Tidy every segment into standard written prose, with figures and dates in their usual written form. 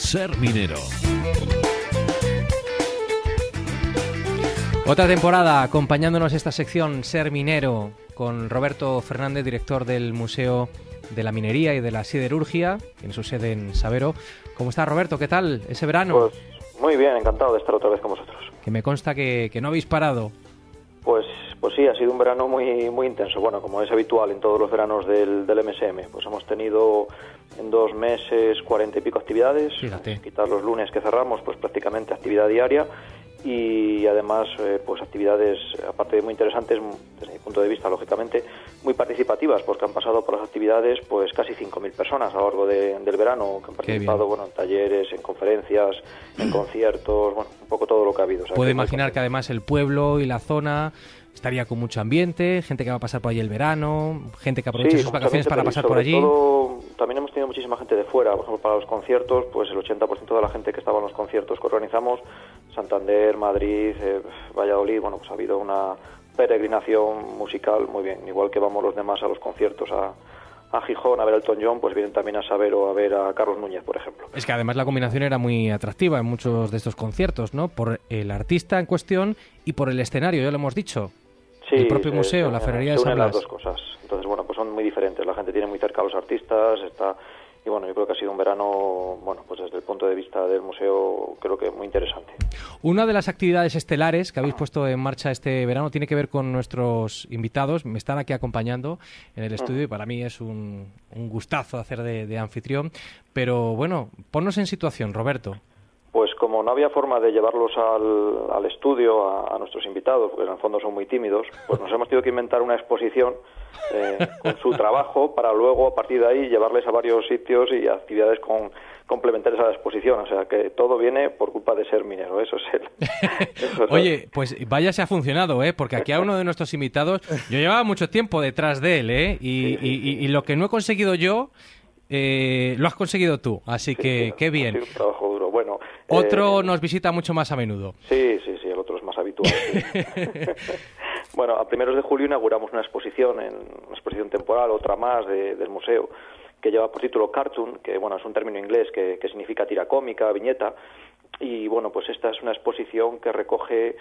Ser Minero. Otra temporada acompañándonos esta sección Ser Minero con Roberto Fernández, director del Museo de la Minería y de la Siderurgia, en su sede en Sabero. ¿Cómo está, Roberto? ¿Qué tal ese verano? Pues muy bien, encantado de estar otra vez con vosotros. Que me consta que no habéis parado. Pues sí, ha sido un verano muy intenso. Bueno, como es habitual en todos los veranos del MSM, pues hemos tenido en 2 meses 40 y pico actividades. Fíjate. Quitar los lunes que cerramos, pues prácticamente actividad diaria. Y además, pues actividades, aparte de muy interesantes, desde mi punto de vista, lógicamente, muy participativas, porque han pasado por las actividades pues casi 5.000 personas a lo largo del verano, que han participado en talleres, en conferencias, en conciertos, bueno, un poco todo lo que ha habido. O sea, puedo imaginar que además el pueblo y la zona estaría con mucho ambiente, gente que va a pasar por allí el verano, gente que aprovecha sus vacaciones para pasar por allí. Todo, también hemos tenido muchísima gente de fuera, por ejemplo, para los conciertos, pues el 80% de la gente que estaba en los conciertos que organizamos, Santander, Madrid, Valladolid, bueno, pues ha habido una peregrinación musical muy bien, igual que vamos los demás a los conciertos a Gijón a ver a Elton John, pues vienen también a Sabero a ver a Carlos Núñez, por ejemplo. Es que además la combinación era muy atractiva en muchos de estos conciertos, ¿no? Por el artista en cuestión y por el escenario, ya lo hemos dicho. Sí, el propio museo, la Ferrería de San Blas. las dos cosas. Entonces, bueno, pues son muy diferentes. La gente tiene muy cerca a los artistas, y bueno, yo creo que ha sido un verano, bueno, pues desde el punto de vista del museo, creo que muy interesante. Una de las actividades estelares que habéis puesto en marcha este verano tiene que ver con nuestros invitados. Me están aquí acompañando en el estudio y para mí es un gustazo hacer de anfitrión. Pero bueno, ponnos en situación, Roberto. Pues como no había forma de llevarlos al estudio a nuestros invitados, porque en el fondo son muy tímidos, pues nos hemos tenido que inventar una exposición con su trabajo para luego a partir de ahí llevarles a varios sitios y actividades complementarias a la exposición. O sea que todo viene por culpa de Ser Minero, eso es Oye, pues vaya se ha funcionado, porque aquí a uno de nuestros invitados, yo llevaba mucho tiempo detrás de él, y lo que no he conseguido yo, lo has conseguido tú, así que qué bien. Ha sido un trabajo duro. Bueno, otro nos visita mucho más a menudo. Sí, el otro es más habitual. Sí. Bueno, a primeros de julio inauguramos una exposición temporal, otra más del museo, que lleva por título Cartoon, que bueno, es un término inglés que significa tira cómica, viñeta. Y bueno, pues esta es una exposición que recoge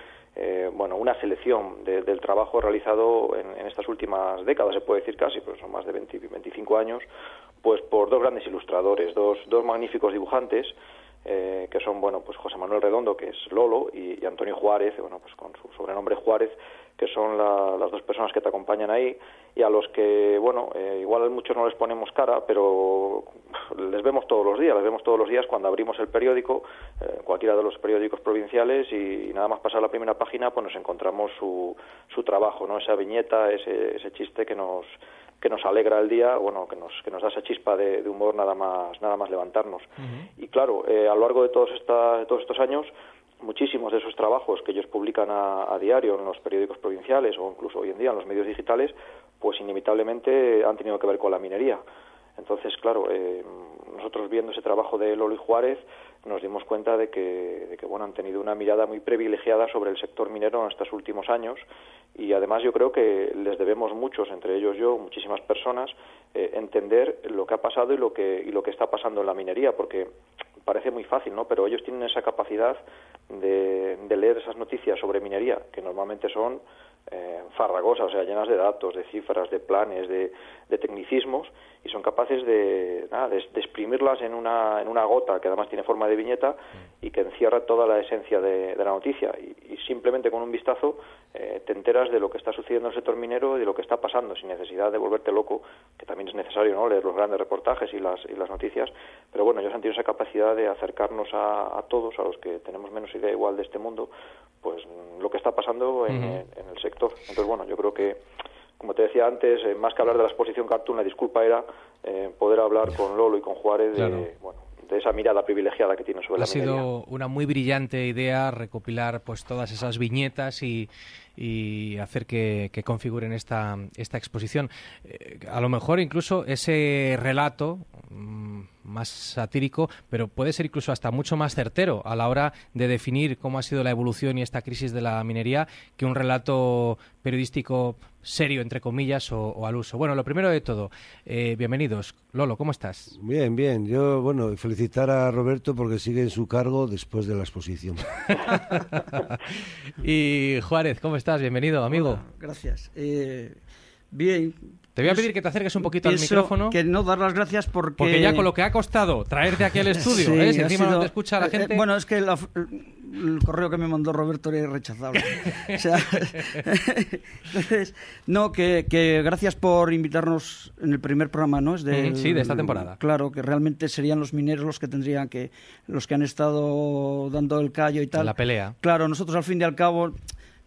una selección del trabajo realizado en estas últimas décadas, se puede decir casi, pero son más de 25 años, pues por 2 grandes ilustradores, dos magníficos dibujantes, que son bueno, pues José Manuel Redondo, que es Lolo, y Antonio Juárez, bueno, pues con su sobrenombre Juárez, que son las 2 personas que te acompañan ahí, y a los que, bueno, igual a muchos no les ponemos cara, pero les vemos todos los días cuando abrimos el periódico, cualquiera de los periódicos provinciales, y nada más pasar la primera página, pues nos encontramos su trabajo, ¿no? Esa viñeta, ese chiste que nos alegra el día, bueno, que nos da esa chispa de humor nada más levantarnos. Uh-huh. Y claro, a lo largo de todos estos años, muchísimos de esos trabajos que ellos publican a diario en los periódicos provinciales o incluso hoy en día en los medios digitales, pues inevitablemente han tenido que ver con la minería. Entonces, claro, nosotros viendo ese trabajo de Lolo y Juárez nos dimos cuenta de que bueno, han tenido una mirada muy privilegiada sobre el sector minero en estos últimos años, y además yo creo que les debemos muchos, entre ellos yo, muchísimas personas, entender lo que ha pasado y lo que está pasando en la minería, porque parece muy fácil, ¿no? Pero ellos tienen esa capacidad de leer esas noticias sobre minería, que normalmente son farragosas, o sea, llenas de datos, de cifras, de planes, de tecnicismos, y son capaces de exprimirlas en una gota que además tiene forma de viñeta y que encierra toda la esencia de la noticia, y simplemente con un vistazo te enteras de lo que está sucediendo en el sector minero y de lo que está pasando, sin necesidad de volverte loco, que también es necesario, ¿no?, leer los grandes reportajes y las noticias, pero bueno, ellos han tenido esa capacidad de acercarnos a todos, a los que tenemos menos idea igual de este mundo, pues lo que está pasando en el sector. Entonces, bueno, yo creo que, como te decía antes, más que hablar de la exposición Cartoon, la disculpa era poder hablar con Lolo y con Juárez de esa mirada privilegiada que tiene sobre la minería. Ha sido una muy brillante idea recopilar pues todas esas viñetas y y hacer que configuren esta exposición. A lo mejor incluso ese relato más satírico, pero puede ser incluso hasta mucho más certero a la hora de definir cómo ha sido la evolución y esta crisis de la minería que un relato periodístico serio, entre comillas, o al uso. Bueno, lo primero de todo, bienvenidos. Lolo, ¿cómo estás? Bien, bien. Yo, bueno, felicitar a Roberto porque sigue en su cargo después de la exposición. Y Juárez, ¿cómo estás? Bienvenido, amigo. Hola, gracias. Bien. Te voy a pedir que te acerques un poquito al micrófono. Que no dar las gracias porque ya con lo que ha costado traerte aquí al estudio, sí, si encima no te escucha la gente. Bueno, es que el correo que me mandó Roberto era irrechazable. O sea, entonces, no, que gracias por invitarnos en el primer programa, ¿no? Sí, de esta temporada. Claro, que realmente serían los mineros los que tendrían los que han estado dando el callo y tal. La pelea. Claro, nosotros al fin y al cabo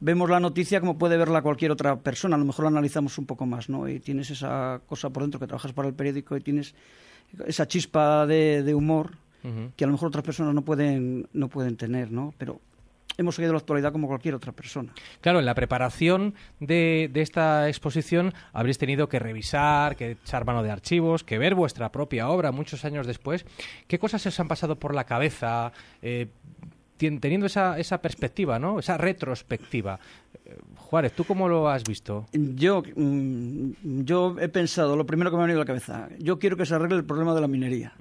vemos la noticia como puede verla cualquier otra persona, a lo mejor la analizamos un poco más, ¿no? Y tienes esa cosa por dentro que trabajas para el periódico y tienes esa chispa de humor que a lo mejor otras personas no pueden tener, ¿no? Pero hemos seguido la actualidad como cualquier otra persona. Claro, en la preparación de esta exposición habréis tenido que revisar, que echar mano de archivos, que ver vuestra propia obra muchos años después. ¿Qué cosas os han pasado por la cabeza teniendo esa perspectiva, ¿no? Esa retrospectiva? Juárez, ¿tú cómo lo has visto? Yo he pensado, lo primero que me ha venido a la cabeza, yo quiero que se arregle el problema de la minería,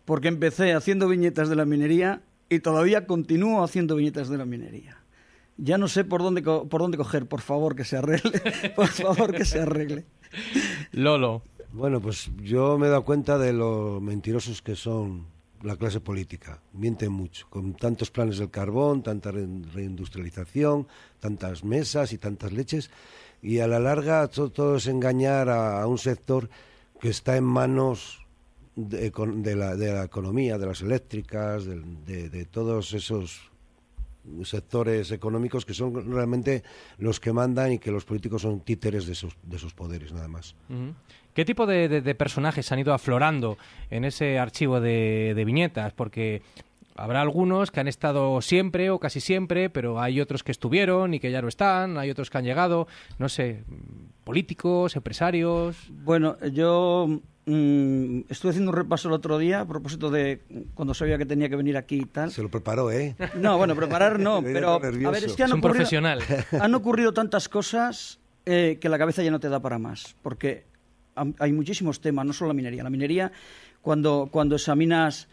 porque empecé haciendo viñetas de la minería y todavía continúo haciendo viñetas de la minería. Ya no sé por dónde coger, por favor, que se arregle, por favor, que se arregle. Lolo. Bueno, pues yo me he dado cuenta de lo mentirosos que son la clase política. Mienten mucho, con tantos planes del carbón, tanta reindustrialización, tantas mesas y tantas leches, y a la larga todo es engañar a un sector que está en manos de la economía, de las eléctricas, de todos esos sectores económicos que son realmente los que mandan y que los políticos son títeres de esos poderes, nada más. ¿Qué tipo de personajes han ido aflorando en ese archivo de viñetas? Porque habrá algunos que han estado siempre o casi siempre, pero hay otros que estuvieron y que ya no están, hay otros que han llegado, no sé, políticos, empresarios. Bueno, yo estuve haciendo un repaso el otro día a propósito de cuando sabía que tenía que venir aquí y tal. Se lo preparó, ¿eh? No, bueno, preparar no, pero a ver, es que es un profesional. Han ocurrido tantas cosas que la cabeza ya no te da para más, porque hay muchísimos temas, no solo la minería. La minería, cuando examinas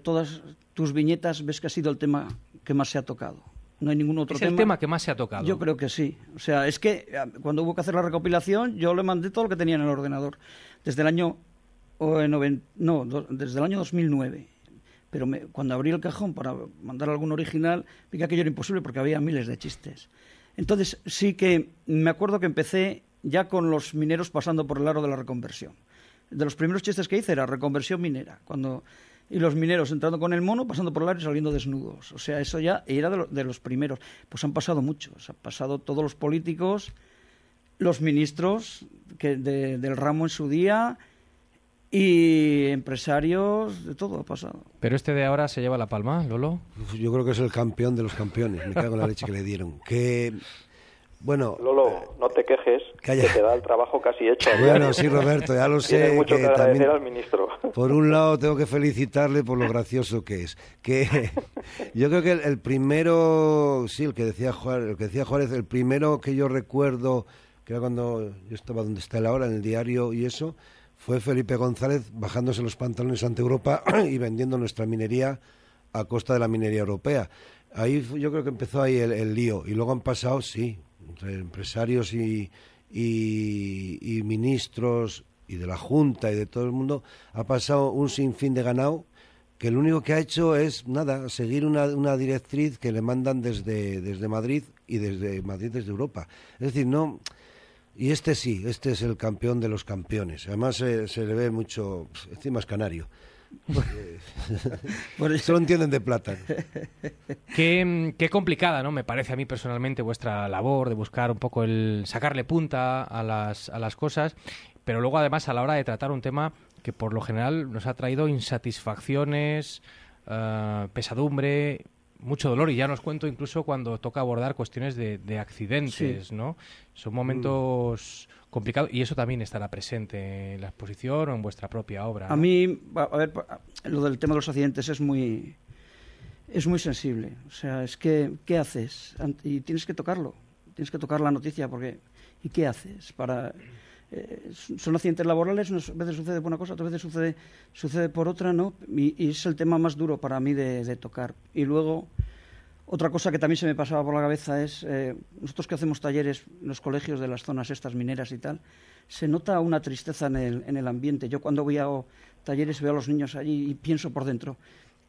todas tus viñetas, ves que ha sido el tema que más se ha tocado. No hay ningún otro tema. ¿Es el tema que más se ha tocado? Yo creo que sí. O sea, es que cuando hubo que hacer la recopilación, yo le mandé todo lo que tenía en el ordenador. Desde el año desde el año 2009. Pero cuando abrí el cajón para mandar algún original, vi que aquello era imposible porque había miles de chistes. Entonces sí que me acuerdo que empecé ya con los mineros pasando por el aro de la reconversión. De los primeros chistes que hice era reconversión minera, y los mineros entrando con el mono, pasando por el aro y saliendo desnudos. O sea, eso ya era de los primeros. Pues han pasado muchos, han pasado todos los políticos, los ministros del ramo en su día y empresarios, de todo ha pasado. Pero este de ahora se lleva la palma, Lolo. Yo creo que es el campeón de los campeones, me cago en la leche que le dieron. Bueno, Lolo, no te quejes, que te da el trabajo casi hecho. Bueno, sí, Roberto, ya lo sé. Tienes mucho que agradecer también, al ministro. Por un lado, tengo que felicitarle por lo gracioso que es. Que yo creo que el primero, sí, el que decía Juárez, el primero que yo recuerdo, que era cuando yo estaba donde está él ahora, en el diario y eso, fue Felipe González bajándose los pantalones ante Europa y vendiendo nuestra minería a costa de la minería europea. Ahí yo creo que empezó ahí el lío. Y luego han pasado, sí, entre empresarios y ministros y de la Junta y de todo el mundo, ha pasado un sinfín de ganado que lo único que ha hecho es, nada, seguir una directriz que le mandan desde Madrid y desde Madrid desde Europa. Es decir, no... Y este es el campeón de los campeones. Además se le ve mucho... Encima es canario. Solo entienden de plata. Qué complicada, ¿no? Me parece a mí personalmente vuestra labor de buscar un poco sacarle punta a las cosas, pero luego además a la hora de tratar un tema que por lo general nos ha traído insatisfacciones, pesadumbre, mucho dolor, y ya nos cuento incluso cuando toca abordar cuestiones de accidentes, sí, ¿no? Son momentos complicados, y eso también estará presente en la exposición o en vuestra propia obra, ¿no? A mí, a ver, lo del tema de los accidentes es muy sensible. O sea, es que, ¿qué haces? Y tienes que tocarlo, tienes que tocar la noticia, porque ¿y qué haces? Son accidentes laborales, unas veces sucede por una cosa, otras veces sucede por otra, ¿no? Y es el tema más duro para mí de tocar. Y luego, otra cosa que también se me pasaba por la cabeza es, nosotros que hacemos talleres en los colegios de las zonas estas mineras y tal, se nota una tristeza en el ambiente. Yo cuando voy a talleres veo a los niños allí y pienso por dentro,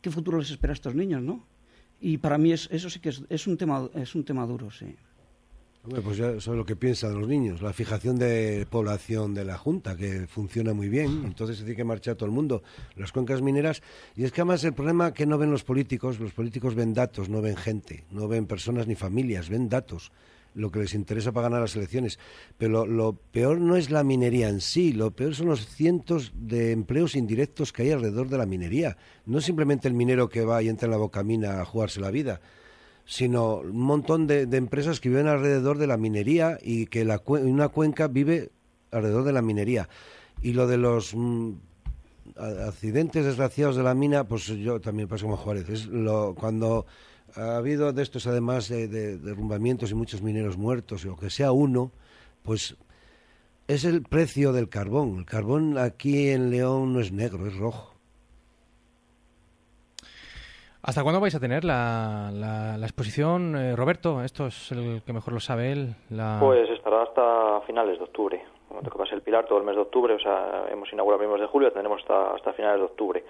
¿qué futuro les espera a estos niños, no? Y para mí eso sí que es un tema duro, sí. Bueno, pues ya eso es lo que piensan los niños, la fijación de población de la Junta, que funciona muy bien, entonces se tiene que marchar todo el mundo, las cuencas mineras, y es que además el problema que no ven los políticos ven datos, no ven gente, no ven personas ni familias, ven datos, lo que les interesa para ganar las elecciones, pero lo peor no es la minería en sí, lo peor son los cientos de empleos indirectos que hay alrededor de la minería, no es simplemente el minero que va y entra en la bocamina a jugarse la vida, sino un montón de empresas que viven alrededor de la minería y que una cuenca vive alrededor de la minería. Y lo de los accidentes desgraciados de la mina, pues yo también paso como Juárez. Cuando ha habido de estos, además de derrumbamientos y muchos mineros muertos, o que sea uno, pues es el precio del carbón. El carbón aquí en León no es negro, es rojo. ¿Hasta cuándo vais a tener la exposición, Roberto? Esto es el que mejor lo sabe él. Pues estará hasta finales de octubre. Como que pase el Pilar todo el mes de octubre, o sea, hemos inaugurado primeros de julio, tendremos hasta finales de octubre.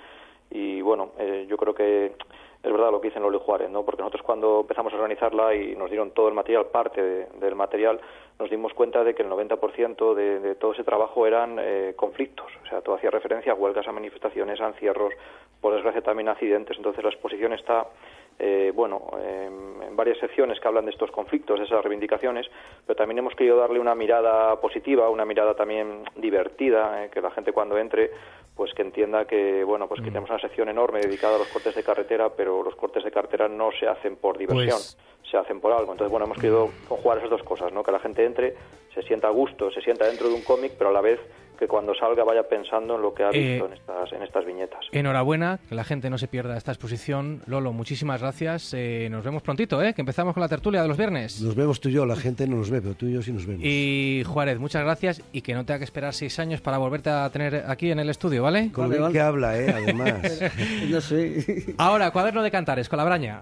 Y bueno, yo creo que es verdad lo que dicen Loli Juárez, ¿no? Porque nosotros cuando empezamos a organizarla y nos dieron todo el material, parte del material, nos dimos cuenta de que el 90% de todo ese trabajo eran conflictos. O sea, todo hacía referencia a huelgas, a manifestaciones, a encierros, por desgracia también a accidentes. Entonces la exposición está en varias secciones que hablan de estos conflictos, de esas reivindicaciones, pero también hemos querido darle una mirada positiva, una mirada también divertida, que la gente cuando entre, pues que entienda que, bueno, pues que tenemos una sección enorme dedicada a los cortes de carretera, pero los cortes de carretera no se hacen por diversión, se hacen por algo. Entonces, bueno, hemos querido conjugar esas dos cosas, ¿no? Que la gente entre, se sienta a gusto, se sienta dentro de un cómic, pero a la vez que cuando salga vaya pensando en lo que ha visto en estas viñetas. Enhorabuena, que la gente no se pierda esta exposición. Lolo, muchísimas gracias. Nos vemos prontito, que empezamos con la tertulia de los viernes. Nos vemos tú y yo, la gente no nos ve, pero tú y yo sí nos vemos. Y Juárez, muchas gracias, y que no tenga que esperar 6 años para volverte a tener aquí en el estudio, ¿vale? Con lo que habla, además. No sé. Ahora, cuaderno de cantares con la braña.